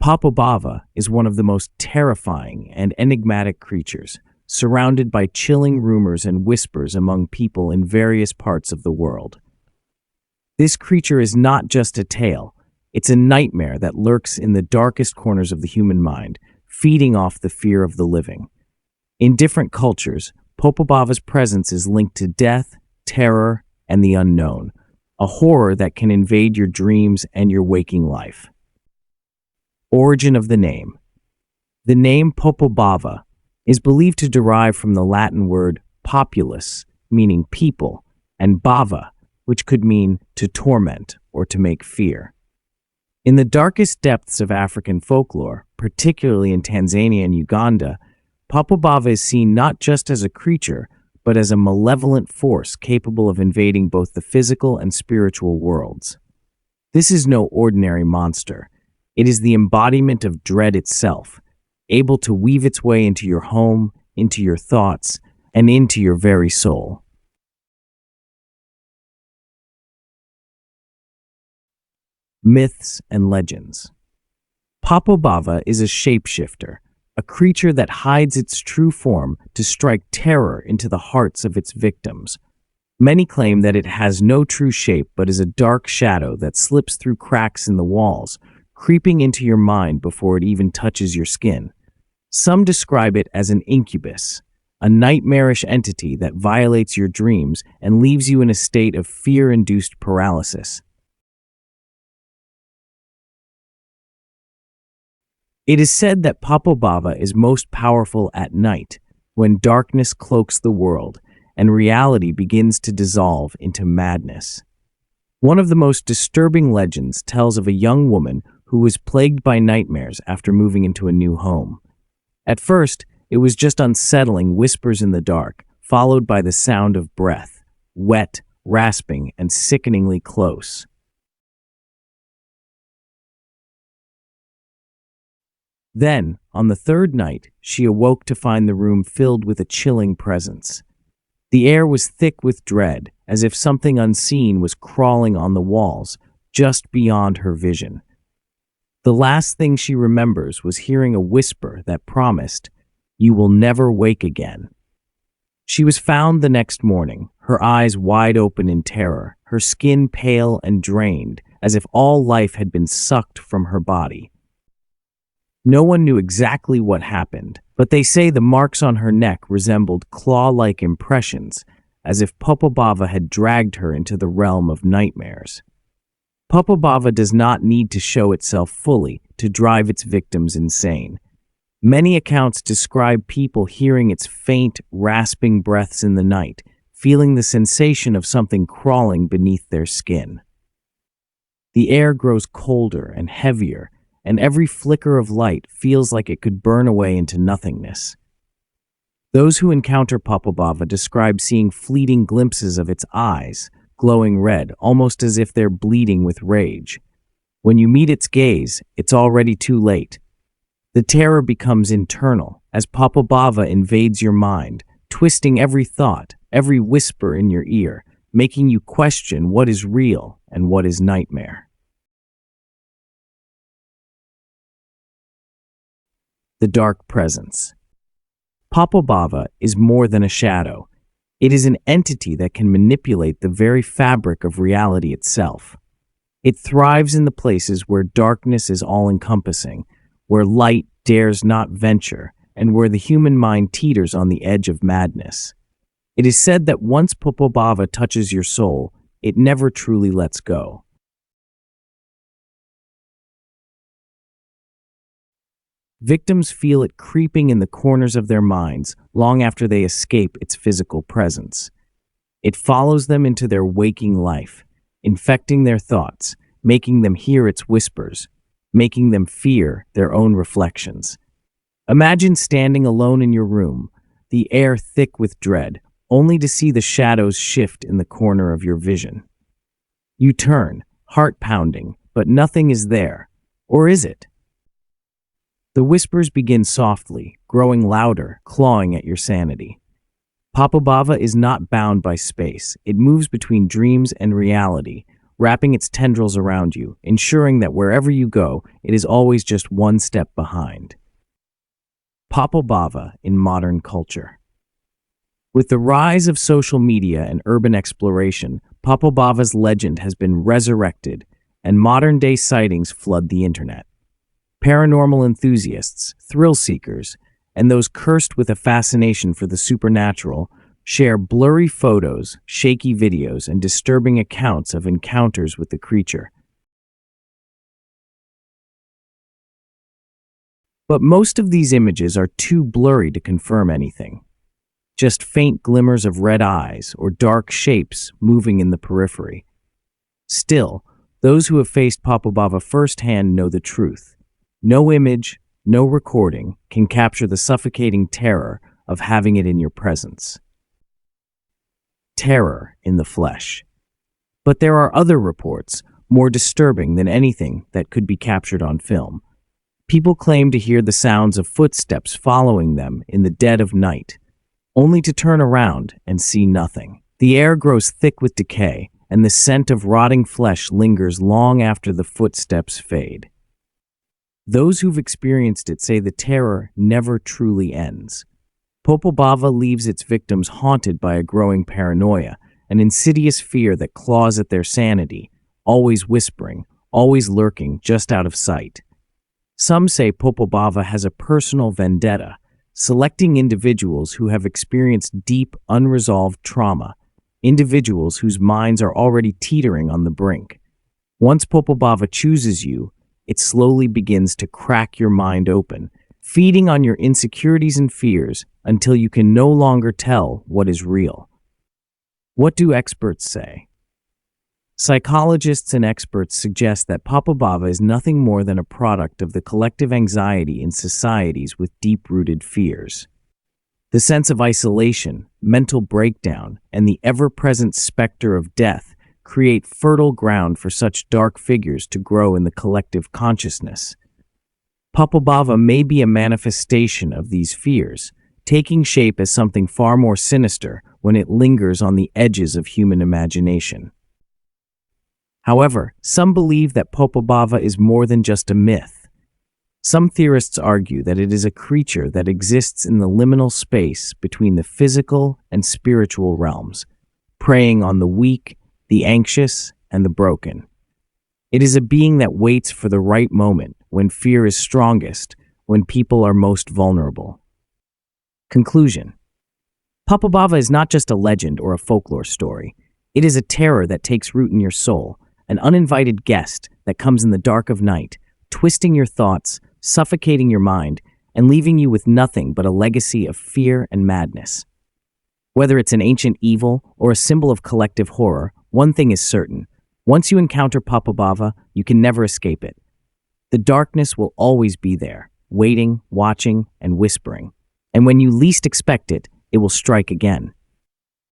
Popobava is one of the most terrifying and enigmatic creatures, surrounded by chilling rumors and whispers among people in various parts of the world. This creature is not just a tale, it's a nightmare that lurks in the darkest corners of the human mind, feeding off the fear of the living. In different cultures, Popobava's presence is linked to death, terror, and the unknown, a horror that can invade your dreams and your waking life. Origin of the name. The name Popobava is believed to derive from the Latin word populus, meaning people, and bava, which could mean to torment or to make fear. In the darkest depths of African folklore, particularly in Tanzania and Uganda, Popobava is seen not just as a creature, but as a malevolent force capable of invading both the physical and spiritual worlds. This is no ordinary monster. It is the embodiment of dread itself, able to weave its way into your home, into your thoughts, and into your very soul. Myths and legends. Popobava is a shapeshifter, a creature that hides its true form to strike terror into the hearts of its victims. Many claim that it has no true shape but is a dark shadow that slips through cracks in the walls, creeping into your mind before it even touches your skin. Some describe it as an incubus, a nightmarish entity that violates your dreams and leaves you in a state of fear-induced paralysis. It is said that Popobava is most powerful at night, when darkness cloaks the world and reality begins to dissolve into madness. One of the most disturbing legends tells of a young woman who was plagued by nightmares after moving into a new home. At first, it was just unsettling whispers in the dark, followed by the sound of breath, wet, rasping, and sickeningly close. Then, on the third night, she awoke to find the room filled with a chilling presence. The air was thick with dread, as if something unseen was crawling on the walls, just beyond her vision. The last thing she remembers was hearing a whisper that promised, "You will never wake again." She was found the next morning, her eyes wide open in terror, her skin pale and drained, as if all life had been sucked from her body. No one knew exactly what happened, but they say the marks on her neck resembled claw-like impressions, as if Popobava had dragged her into the realm of nightmares. Popobava does not need to show itself fully to drive its victims insane. Many accounts describe people hearing its faint, rasping breaths in the night, feeling the sensation of something crawling beneath their skin. The air grows colder and heavier, and every flicker of light feels like it could burn away into nothingness. Those who encounter Popobava describe seeing fleeting glimpses of its eyes, glowing red, almost as if they're bleeding with rage. When you meet its gaze, it's already too late. The terror becomes internal, as Popobava invades your mind, twisting every thought, every whisper in your ear, making you question what is real and what is nightmare. The dark presence. Popobava is more than a shadow. It is an entity that can manipulate the very fabric of reality itself. It thrives in the places where darkness is all-encompassing, where light dares not venture, and where the human mind teeters on the edge of madness. It is said that once Popobava touches your soul, it never truly lets go. Victims feel it creeping in the corners of their minds long after they escape its physical presence. It follows them into their waking life, infecting their thoughts, making them hear its whispers, making them fear their own reflections. Imagine standing alone in your room, the air thick with dread, only to see the shadows shift in the corner of your vision. You turn, heart pounding, but nothing is there. Or is it? The whispers begin softly, growing louder, clawing at your sanity. Popobava is not bound by space. It moves between dreams and reality, wrapping its tendrils around you, ensuring that wherever you go, it is always just one step behind. Popobava in modern culture. With the rise of social media and urban exploration, Popobava's legend has been resurrected, and modern-day sightings flood the internet. Paranormal enthusiasts, thrill seekers, and those cursed with a fascination for the supernatural share blurry photos, shaky videos, and disturbing accounts of encounters with the creature. But most of these images are too blurry to confirm anything. Just faint glimmers of red eyes or dark shapes moving in the periphery. Still, those who have faced Popobava firsthand know the truth. No image, no recording can capture the suffocating terror of having it in your presence. Terror in the flesh. But there are other reports, more disturbing than anything that could be captured on film. People claim to hear the sounds of footsteps following them in the dead of night, only to turn around and see nothing. The air grows thick with decay, and the scent of rotting flesh lingers long after the footsteps fade. Those who've experienced it say the terror never truly ends. Popobava leaves its victims haunted by a growing paranoia, an insidious fear that claws at their sanity, always whispering, always lurking just out of sight. Some say Popobava has a personal vendetta, selecting individuals who have experienced deep, unresolved trauma, individuals whose minds are already teetering on the brink. Once Popobava chooses you, it slowly begins to crack your mind open, feeding on your insecurities and fears until you can no longer tell what is real. What do experts say? Psychologists and experts suggest that Popobava is nothing more than a product of the collective anxiety in societies with deep-rooted fears. The sense of isolation, mental breakdown, and the ever-present specter of death create fertile ground for such dark figures to grow in the collective consciousness. Popobava may be a manifestation of these fears, taking shape as something far more sinister when it lingers on the edges of human imagination. However, some believe that Popobava is more than just a myth. Some theorists argue that it is a creature that exists in the liminal space between the physical and spiritual realms, preying on the weak, the anxious, and the broken. It is a being that waits for the right moment, when fear is strongest, when people are most vulnerable. Conclusion. Popobava is not just a legend or a folklore story. It is a terror that takes root in your soul, an uninvited guest that comes in the dark of night, twisting your thoughts, suffocating your mind, and leaving you with nothing but a legacy of fear and madness. Whether it's an ancient evil or a symbol of collective horror, one thing is certain. Once you encounter Popobava, you can never escape it. The darkness will always be there, waiting, watching, and whispering. And when you least expect it, it will strike again.